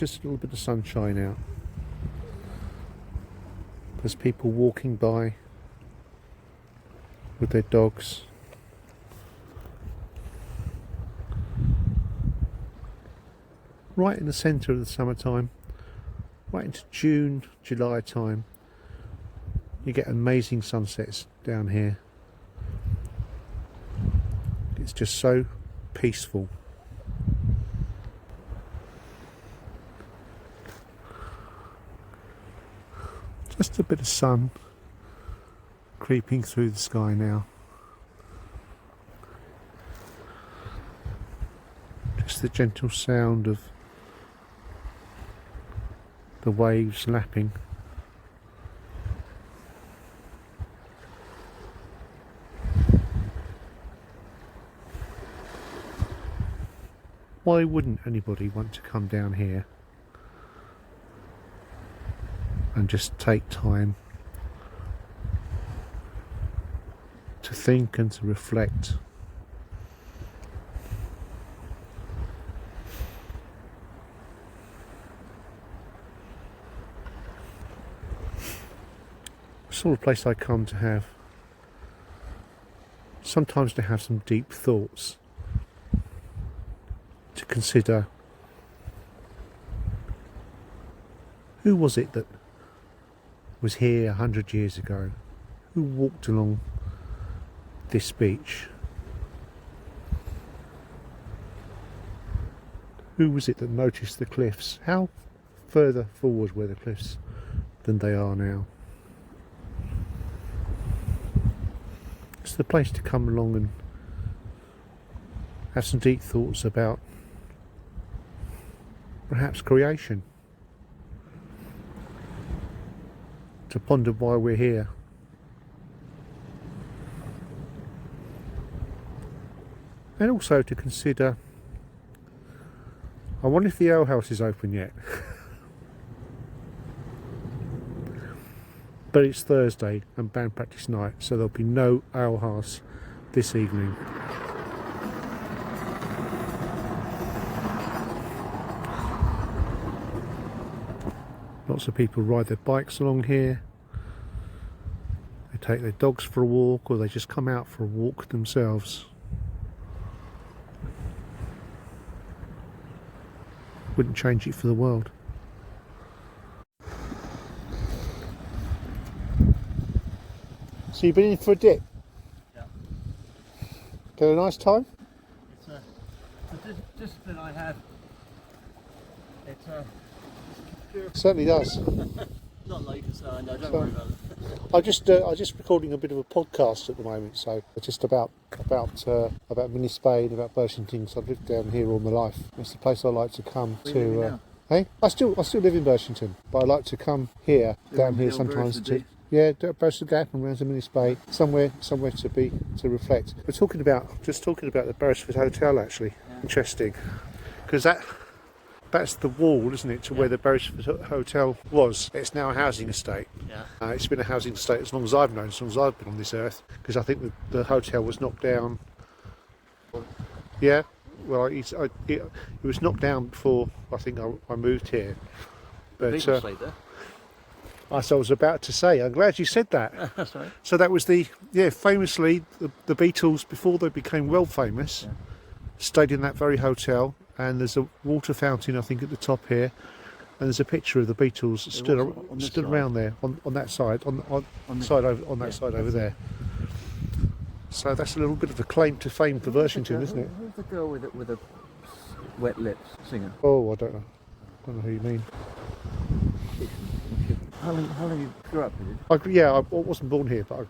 Just a little bit of sunshine out. There's people walking by with their dogs. Right in the centre of the summertime, right into June, July time, you get amazing sunsets down here. It's just so peaceful. Just a bit of sun creeping through the sky now. Just the gentle sound of the waves lapping. Why wouldn't anybody want to come down here and just take time to think and to reflect? The sort of place I come to have, sometimes to have some deep thoughts, to consider who was it that was here 100 years ago, who walked along this beach, who was it that noticed the cliffs, how further forward were the cliffs than they are now. It's the place to come along and have some deep thoughts about perhaps creation, to ponder why we're here, and also to consider, I wonder if the ale house is open yet. But it's Thursday and band practice night, so there'll be no ale house this evening. Lots of people ride their bikes along here. They take their dogs for a walk, or they just come out for a walk themselves. Wouldn't change it for the world. So you've been in for a dip? Yeah. Had a nice time? It's a discipline I have. It's Certainly does. not like you say, no, don't worry about it. I'm just recording a bit of a podcast at the moment, so just about Minnie Spain, about Birchington. So I've lived down here all my life. It's the place I like to come to. Hey, I still live in Birchington, but I like to come here, down here sometimes to. Yeah, Beresford Gap and round to Minnie Spain, somewhere to reflect. We're talking about the Beresford Hotel actually. Yeah. Interesting, because that's the wall, isn't it, to where the Beresford Hotel was. It's now a housing estate. Yeah. It's been a housing estate as long as I've known, as long as I've been on this earth, because I think the hotel was knocked down. Yeah, well, it was knocked down before I think I moved here. But Beatles stayed there. As I was about to say, I'm glad you said that. That's right. So that was famously the Beatles, before they became world famous, stayed in that very hotel. And there's a water fountain, I think, at the top here, and there's a picture of the Beatles stood around there on that side, on that side over there. So that's a little bit of a claim to fame for Birchington, isn't it? Who's the girl with the wet lips singer? Oh, I don't know. I don't know who you mean. How long you grew up with it? I wasn't born here, but I've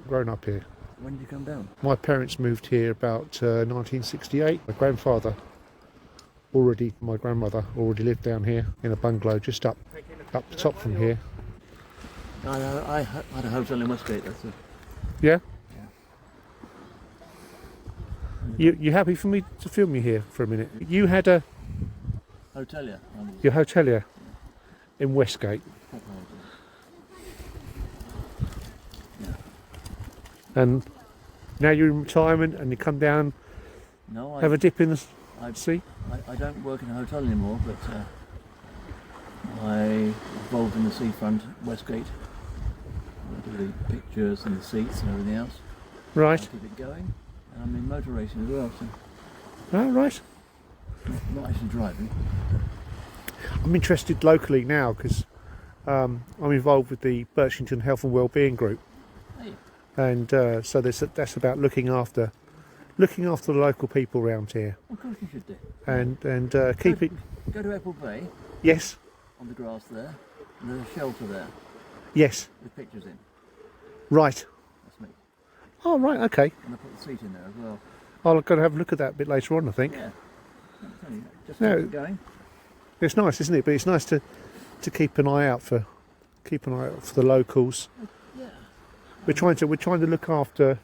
grown up here. When did you come down? My parents moved here about 1968. My grandmother already lived down here in a bungalow just up the top from here. I had a hotel in Westgate. That's it. Yeah? You happy for me to film you here for a minute? You had a Hotelier. Your hotelier in Westgate. Yeah. And now you're in retirement and you come down, have a dip in the sea? I don't work in a hotel anymore, but involved in the seafront, Westgate. I do the pictures and the seats and everything else. Right. I keep it going. And I'm in motor racing as well, so Oh, right. not actually driving. I'm interested locally now because I'm involved with the Birchington Health and Wellbeing Group, Hey, and so that's about looking after the local people around here, of course you should do. and keeping. Go to Apple Bay, Yes, on the grass there, and there's a shelter there yes, with pictures in. right. That's me. Oh, right, okay. And I put the seat in there as well. I'll go and have a look at that a bit later on, I think. Yeah. I'm telling you, just No. keep it going. It's nice, isn't it? But it's nice to keep an eye out for the locals. Yeah. We're trying to look after.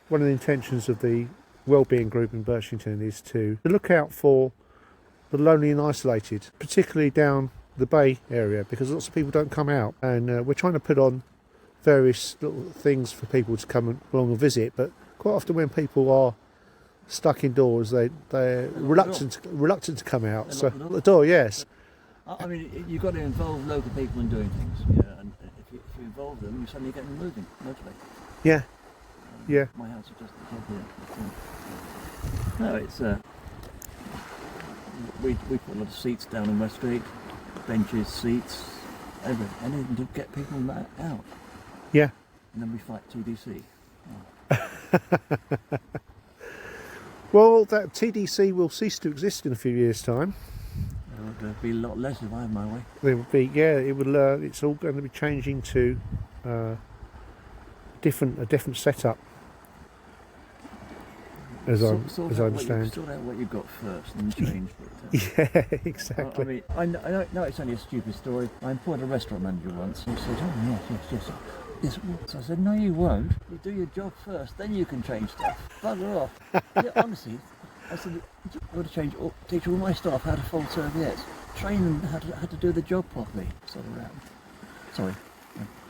One of the intentions of the wellbeing group in Birchington is to look out for the lonely and isolated, particularly down the bay area, because lots of people don't come out, and we're trying to put on various little things for people to come along and visit. But quite often, when people are stuck indoors, they're reluctant to come out. They So lock the door. the door, yes, I mean, you've got to involve local people in doing things. Yeah, and if you involve them, you suddenly get them moving, motivated. yeah, yeah. My house is just at the top here. No, it's we put a lot of seats down in Westgate, benches, seats, anything to get people out. Yeah. And then we fight TDC. Well, that TDC will cease to exist in a few years' time. There'll be a lot less if I have my way. There will be, yeah. It will. It's all going to be changing to a different setup, as I understand. Sort out what you've got first and change. Yeah, exactly. I mean, I know it's only a stupid story. I employed a restaurant manager once. He said, "Oh yes." Yes. So I said, "No, you won't. You do your job first, then you can change stuff. Bugger off." Yeah, honestly, I said, "I've got to teach all my staff how to fold serviettes, train them how to do the job properly." Sort of around. Sorry.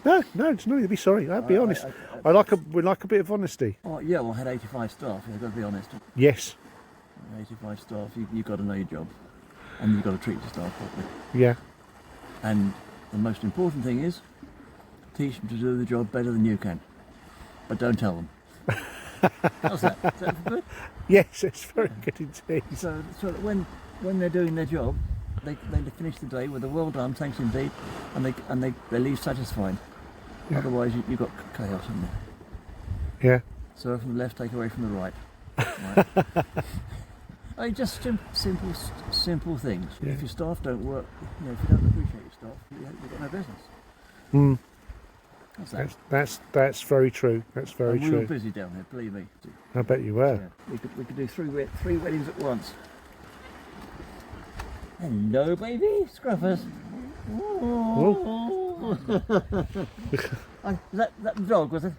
No, it's not to be sorry. I'll be honest. We like a bit of honesty. Oh yeah, well, I had 85 staff. I've got to be honest. Yes. 85 staff. You've got to know your job, and you've got to treat your staff properly. Yeah. And the most important thing is, teach them to do the job better than you can, but don't tell them. How's that? Is that good? Yes, it's very good indeed. So that when they're doing their job, they finish the day with a well done, thanks indeed, and they leave satisfied. Yeah. Otherwise, you've got chaos in there. Yeah. Serve from the left, take away from the right. Right. I mean, just simple things. Yeah. If your staff don't work, if you don't appreciate your staff, you've got no business. Mm. How's that? That's very true. That's very And we true. were busy down there, believe me. I bet you were. Yeah, we could do three weddings at once. Hello, baby, scruffers. That the dog, was it?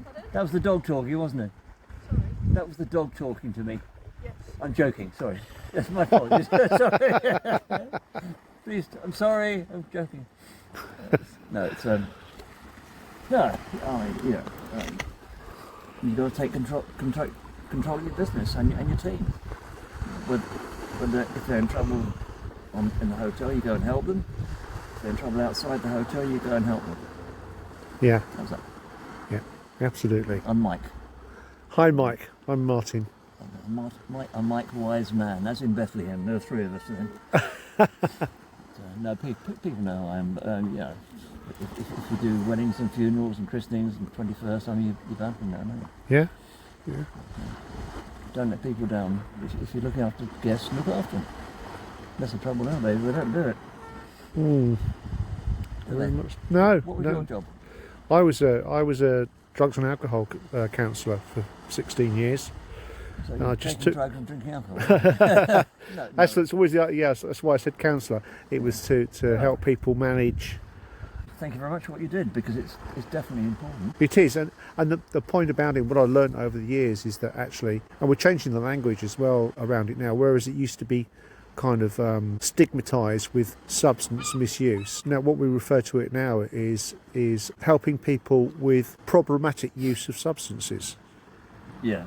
Pardon? That was the dog talking, wasn't it? Sorry. That was the dog talking to me. Yes. I'm joking. Sorry. That's my fault. Sorry. Please, I'm sorry. I'm joking. No, it's no. I mean, you've got to take control of your business and your team. If they're in trouble in the hotel, you go and help them. If they're in trouble outside the hotel, you go and help them. Yeah. How's that? Yeah. Absolutely. I'm Mike. Hi, Mike. I'm Martin. I'm Mike Wise Man. That's in Bethlehem. There are three of us then. No, people know who I am. If you do weddings and funerals and christenings and 21st, I mean, you're bound to know, don't you? Yeah. Yeah. Don't let people down. If you're looking after guests, look after them. That's the trouble nowadays. They don't do it. Mm. Do Very they? much. No. What was no. your job? I was a drugs and alcohol counsellor for 16 years. So I you're just taking took- drugs and drinking alcohol. No. That's always that's why I said counsellor. It was to help people manage. Thank you very much for what you did, because it's definitely important. It is, and the point about it, what I learned over the years is that actually, and we're changing the language as well around it now, whereas it used to be kind of stigmatised with substance misuse. Now what we refer to it now is helping people with problematic use of substances. Yeah.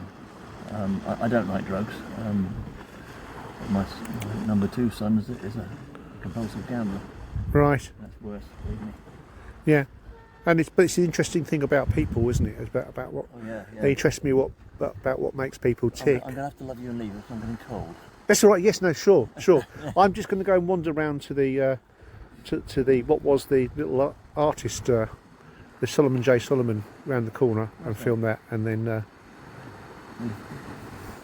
I don't like drugs. My number 2 son is a compulsive gambler. Right. That's worse, believe me. Yeah. And it's an interesting thing about people, isn't it? It's about what they interest me about what makes people tick. I'm going to have to love you and leave if I'm getting cold. That's all right. Yes. No. Sure. I'm just going to go and wander around to the to the what was the little artist, the Solomon J. Solomon, round the corner and film that, and then.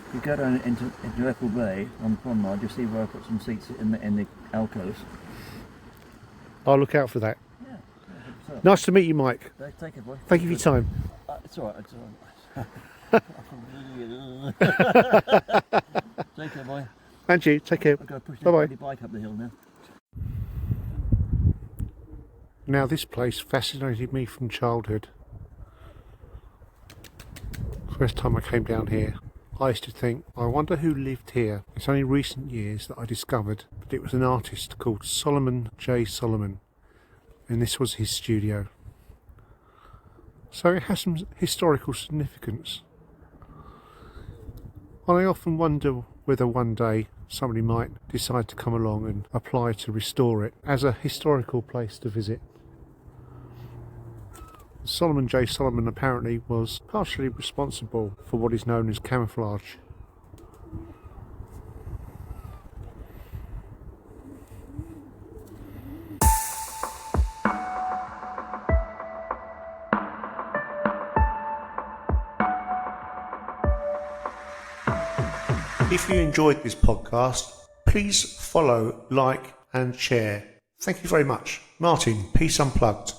If you go down into Apple Bay on the promenade, you'll see where I put some seats in the alcoves. I'll look out for that. Yeah. So. Nice to meet you, Mike. Take it, boy. Thank you for your time. It's all right. It's all right. Take care, boy. And you, take care. I've got to push Bye-bye. the bike up the hill now. Now, this place fascinated me from childhood. First time I came down here, I used to think, I wonder who lived here. It's only recent years that I discovered that it was an artist called Solomon J. Solomon, and this was his studio. So it has some historical significance. And I often wonder whether one day somebody might decide to come along and apply to restore it as a historical place to visit. Solomon J. Solomon apparently was partially responsible for what is known as camouflage. If you enjoyed this podcast, please follow, like and share. Thank you very much. Martin, Peace Unplugged.